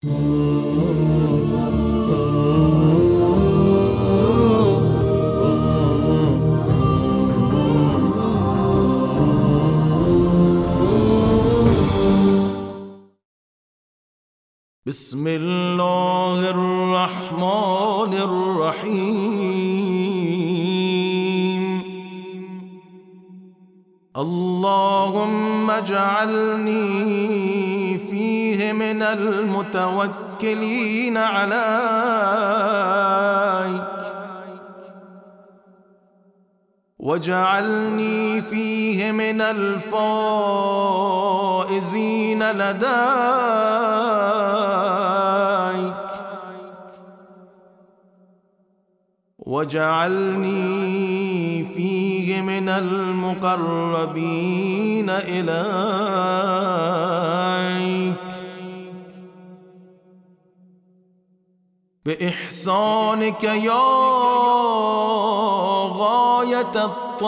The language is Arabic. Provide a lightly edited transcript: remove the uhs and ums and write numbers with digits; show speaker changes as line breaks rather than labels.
بسم الله الرحمن الرحيم. اللهم اجعلني فيه من المتوكلين عليك، واجعلني فيه من الفائزين لديك، واجعلني فيه من المقربين إليك بإحسانك يا غاية الطالبين.